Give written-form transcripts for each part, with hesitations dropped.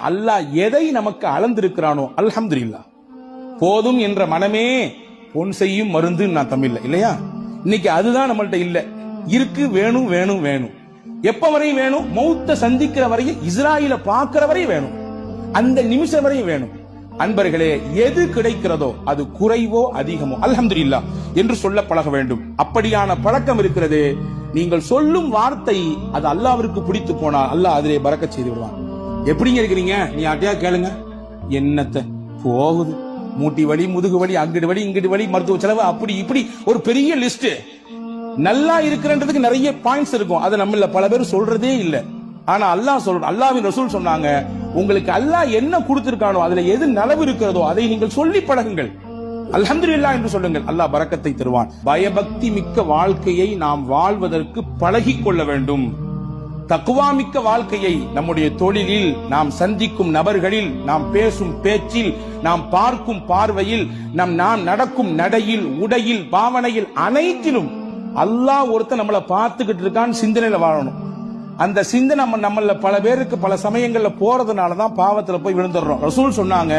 அல்லாஹ் எதை நமக்கு அளந்திருக்கிறானோ அல்ஹம்துலில்லாஹ் போதும் என்ற மனமே பொன் செய்யும் மருந்து நான் தமிழ்ல இல்லையா. இன்னைக்கு அதுதான் நம்மள்ட்ட இல்ல. இருக்கு, வேணும் வேணும் வேணும். எப்ப வரையும் வேணும்? மௌத்த சந்திக்கிற வரையும், இஸ்ராயில பார்க்கிற வரையும் வேணும், அந்த நிமிஷம் வரையும் வேணும். அன்பர்களே, எது கிடைக்கிறதோ அது குறைவோ அதிகமோ அல்ஹம்துலில்லாஹ் என்று சொல்ல பழக வேண்டும். அப்படியான பழக்கம் இருக்கிறது. நீங்கள் சொல்லும் வார்த்தை அது அல்லாஹ்விற்கு பிடித்து போனால் அல்லாஹ் அதிலே பரக்கத் செய்து விடுவான். எப்படிங்க இருக்கிறீங்க? நீ யார்ட்டையா கேளுங்க, என்னத்த போகுது, மூட்டி வலி, முதுகு வலி, அங்கிடு வலி, இங்கிடு வலி, மருத்துவ செலவு, அப்படி இப்படி ஒரு பெரிய லிஸ்ட். நல்லா இருக்கிறன்றதுக்கு நிறைய பாயிண்ட்ஸ் இருக்கும். அதை நம்மள பல பேர் சொல்றதே இல்ல. ஆனா அல்லாஹ் சொல்ற, அல்லாஹ்வின் ரசூல் சொன்னாங்க, உங்களுக்கு அல்லாஹ் என்ன கொடுத்திருக்கானோ அதுல எது நலவு இருக்கிறதோ அதை நீங்கள் சொல்லி பழகுங்கள், அல்ஹம்துலில்லாஹ் என்று சொல்லுங்கள், அல்லாஹ் பரக்கத்தை தருவான். பயபக்தி மிக்க வாழ்க்கையை நாம் வாழ்வதற்கு பழகிக் கொள்ள வேண்டும். தக்வா மிக்க வாழ்க்கையை நம்முடைய தொழிலில், நாம் சந்திக்கும் நபர்களில், நாம் பேசும் பேச்சில், நாம் பார்க்கும் பார்வையில், நாம் நடக்கும் நடையில், உடையில், பாவனையில், அனைத்திலும் அல்லாஹ் ஒருத்தன் நம்மளை பார்த்துக்கிட்டு இருக்கான் சிந்தனையில வாழணும். அந்த சிந்தனை நம்மள பல பேருக்கு பல சமயங்கள்ல போறதுனாலதான் பாவத்துல போய் விழுந்துடுறோம். ரசூல் சொன்னாங்க,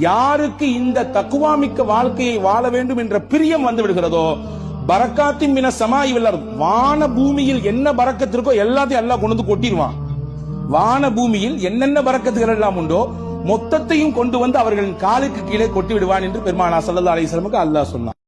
யாருக்கு இந்த தக்வா மிக்க வாழ்க்கையை வாழ வேண்டும் என்ற பிரியம் வந்து விடுகிறதோ, பரக்காத்தின் மின சமாய் வல் அர்த், வான பூமியில் என்ன பரக்கத்து இருக்கோ எல்லாத்தையும் அல்லாஹ் கொண்டு வந்து கொட்டிடுவான். வான பூமியில் என்னென்ன பரக்கத்துகள் எல்லாம் உண்டோ மொத்தத்தையும் கொண்டு வந்து அவர்களின் காலுக்கு கீழே கொட்டி விடுவான் என்று பெருமானார் ஸல்லல்லாஹு அலைஹி வஸல்லம் அல்லாஹ் சொன்னான்.